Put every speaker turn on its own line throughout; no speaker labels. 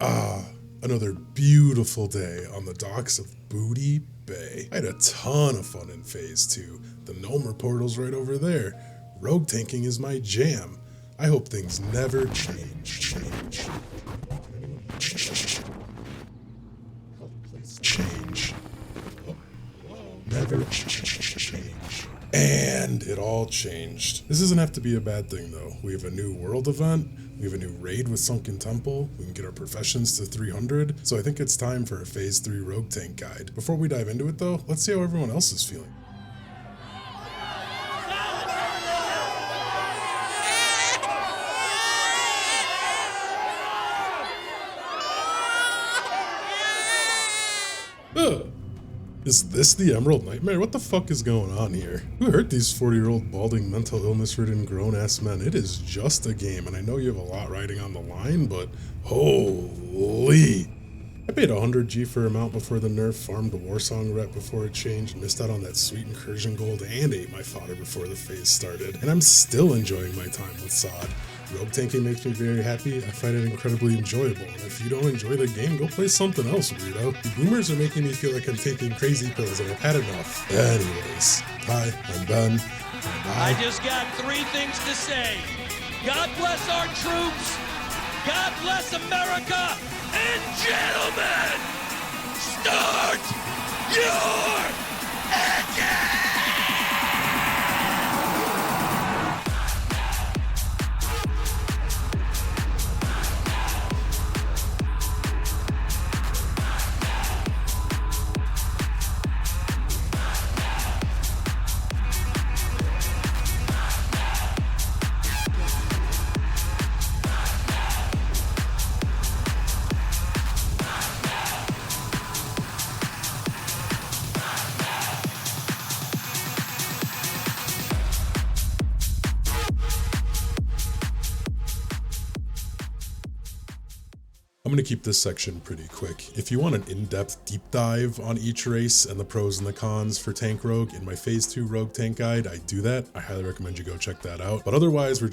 Ah, another beautiful day on the docks of Booty Bay. I had a ton of fun in Phase 2. The Gnomer portal's right over there. Rogue tanking is my jam. I hope things never change. Never change. And it all changed. This doesn't have to be a bad thing though. We have a new world event. We have a new raid with Sunken Temple. We can get our professions to 300. So I think it's time for a Phase 3 Rogue Tank guide. Before we dive into it though, let's see how everyone else is feeling. Ugh. Is this the Emerald Nightmare? What the fuck is going on here? Who hurt these 40-year-old balding, mental illness-ridden grown-ass men? It is just a game, and I know you have a lot riding on the line, but holy. I paid 100G for a mount before the nerf, farmed the Warsong rep before it changed, missed out on that sweet incursion gold, and ate my fodder before the phase started. And I'm still enjoying my time with Sod. Rogue tanking makes me very happy. I find it incredibly enjoyable. And if you don't enjoy the game, go play something else, weirdo. The boomers are making me feel like I'm taking crazy pills and I've had enough. Anyways, hi, I'm Ben.
I just got three things to say. God bless our troops. God bless America. And gentlemen, start your engine!
I'm going to keep this section pretty quick. If you want an in-depth deep dive on each race and the pros and the cons for Tank Rogue in my Phase 2 Rogue Tank Guide, I do that. I highly recommend you go check that out. But otherwise, we're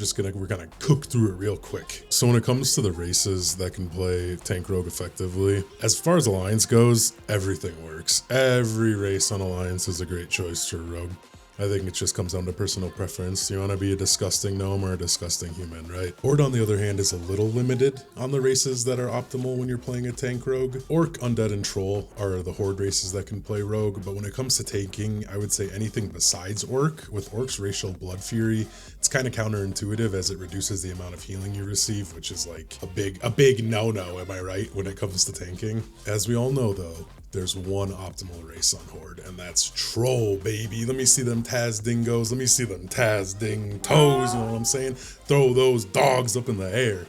gonna cook through it real quick. So when it comes to the races that can play Tank Rogue effectively, as far as Alliance goes, everything works. Every race on Alliance is a great choice for Rogue. I think it just comes down to personal preference. You want to be a disgusting gnome or a disgusting human, right? Horde, on the other hand, is a little limited on the races that are optimal when you're playing a tank rogue. Orc, Undead, and Troll are the Horde races that can play rogue, but when it comes to tanking, I would say anything besides Orc. With Orc's Racial Blood Fury, it's kind of counterintuitive as it reduces the amount of healing you receive, which is like a big no-no, am I right, when it comes to tanking? As we all know though, there's one optimal race on Horde, and that's Troll, baby. Let me see them Taz dingoes. Let me see them Taz ding toes, you know what I'm saying? Throw those dogs up in the air.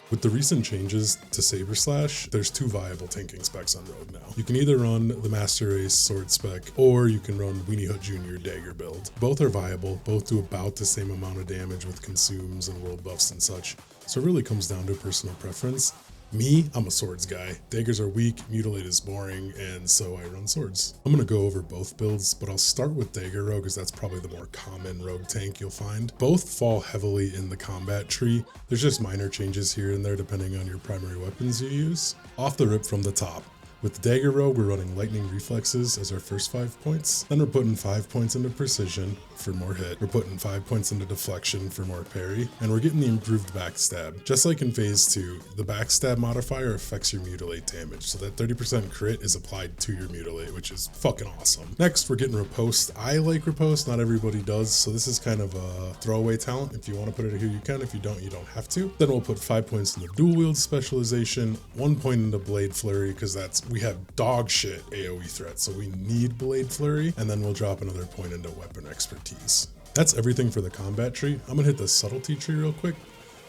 With the recent changes to Saber Slash, there's two viable tanking specs on Rogue now. You can either run the Master Race Sword spec, or you can run Weenie Hood Jr. Dagger build. Both are viable, both do about the same amount of damage with consumes and world buffs and such, so it really comes down to personal preference. Me, I'm a swords guy. Daggers are weak, mutilate is boring, and so I run swords. I'm gonna go over both builds, but I'll start with Dagger Rogue as that's probably the more common rogue tank you'll find. Both fall heavily in the combat tree. There's just minor changes here and there depending on your primary weapons you use. Off the rip from the top. With Dagger Rogue, we're running Lightning Reflexes as our first 5 points. Then we're putting 5 points into Precision for more hit. We're putting 5 points into Deflection for more parry. And we're getting the improved Backstab. Just like in Phase 2, the Backstab modifier affects your Mutilate damage. So that 30% crit is applied to your Mutilate, which is fucking awesome. Next, we're getting Riposte. I like Riposte, not everybody does. So this is kind of a throwaway talent. If you want to put it here, you can. If you don't, you don't have to. Then we'll put 5 points into Dual Wield Specialization, 1 point into Blade Flurry, because we have dog shit AoE threats, so we need Blade Flurry, and then we'll drop another point into Weapon Expertise. That's everything for the combat tree. I'm gonna hit the subtlety tree real quick,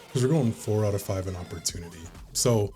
because we're going 4 out of 5 in opportunity. So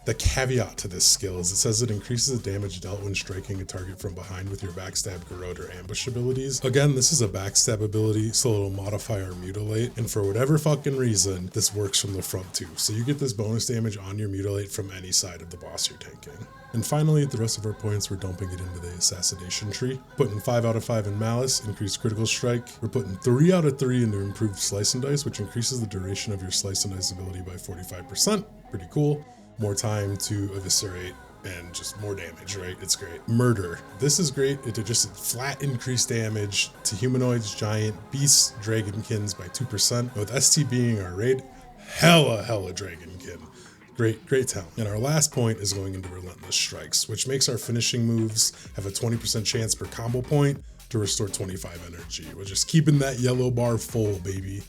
the caveat to this skill is it says it increases the damage dealt when striking a target from behind with your Backstab, Garrote, or Ambush abilities. Again, this is a Backstab ability, so it'll modify our Mutilate, and for whatever fucking reason, this works from the front too. So you get this bonus damage on your Mutilate from any side of the boss you're tanking. And finally, the rest of our points, we're dumping it into the Assassination tree. Putting 5 out of 5 in Malice, increased critical strike. We're putting 3 out of 3 into improved Slice and Dice, which increases the duration of your Slice and Dice ability by 45%. Pretty cool. more time to eviscerate, and just more damage, right? It's great. Murder. This is great. It did just flat increased damage to humanoids, giant, beasts, dragonkins by 2%. With ST being our raid, hella dragonkin. Great talent. And our last point is going into Relentless Strikes, which makes our finishing moves have a 20% chance per combo point to restore 25 energy. We're just keeping that yellow bar full, baby.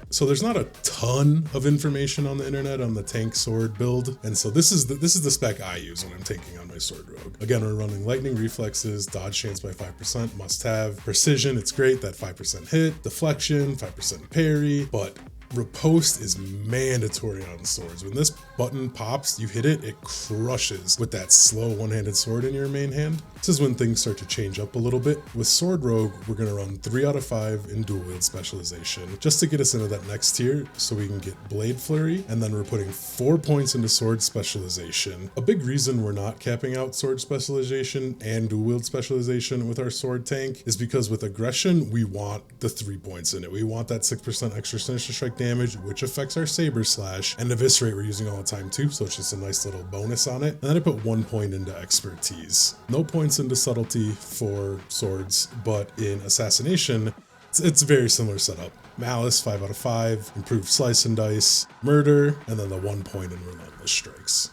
So there's not a ton of information on the internet on the tank sword build, and so this is the spec I use when I'm taking on my sword rogue. Again, we're running lightning reflexes, dodge chance by 5%, must have. Precision, it's great, that 5% hit. Deflection, 5% parry, but riposte is mandatory on swords. When this button pops, you hit it, it crushes with that slow one-handed sword in your main hand. This is when things start to change up a little bit. With Sword Rogue, we're gonna run 3 out of 5 in dual wield specialization, just to get us into that next tier so we can get Blade Flurry, and then we're putting 4 points into sword specialization. A big reason we're not capping out sword specialization and dual wield specialization with our sword tank is because with aggression, we want the 3 points in it. We want that 6% extra sinister strike damage, which affects our saber slash, and eviscerate we're using all the time too, so it's just a nice little bonus on it. And then I put 1 point into expertise. No points into subtlety for swords, but in assassination, it's a very similar setup. Malice, 5 out of 5, improved slice and dice, murder, and then the 1 point in Relentless Strikes.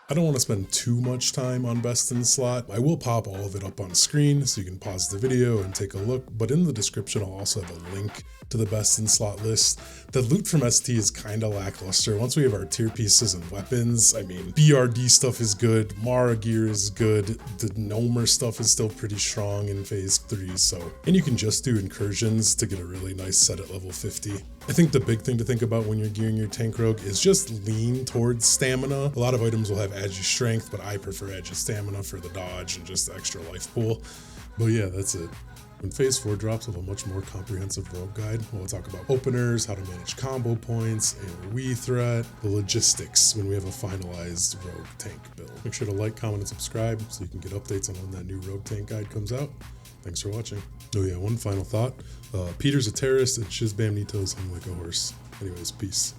I don't want to spend too much time on best in slot. I will pop all of it up on screen so you can pause the video and take a look, but in the description I'll also have a link to the best in slot list. The loot from ST is kind of lackluster. Once we have our tier pieces and weapons, I mean, BRD stuff is good, Mara gear is good, the Gnomer stuff is still pretty strong in phase 3, so, and you can just do incursions to get a really nice set at level 50. I think the big thing to think about when you're gearing your tank rogue is just lean towards stamina. A lot of items will have agi strength, but I prefer agi stamina for the dodge and just the extra life pool. But yeah, that's it. When phase 4 drops, we'll have a much more comprehensive rogue guide. We'll talk about openers, how to manage combo points, AoE threat, the logistics when we have a finalized rogue tank build. Make sure to like, comment, and subscribe so you can get updates on when that new rogue tank guide comes out. Thanks for watching. Oh yeah, one final thought. Peter's a terrorist and Shizbam Nito's hung like a horse. Anyways, peace.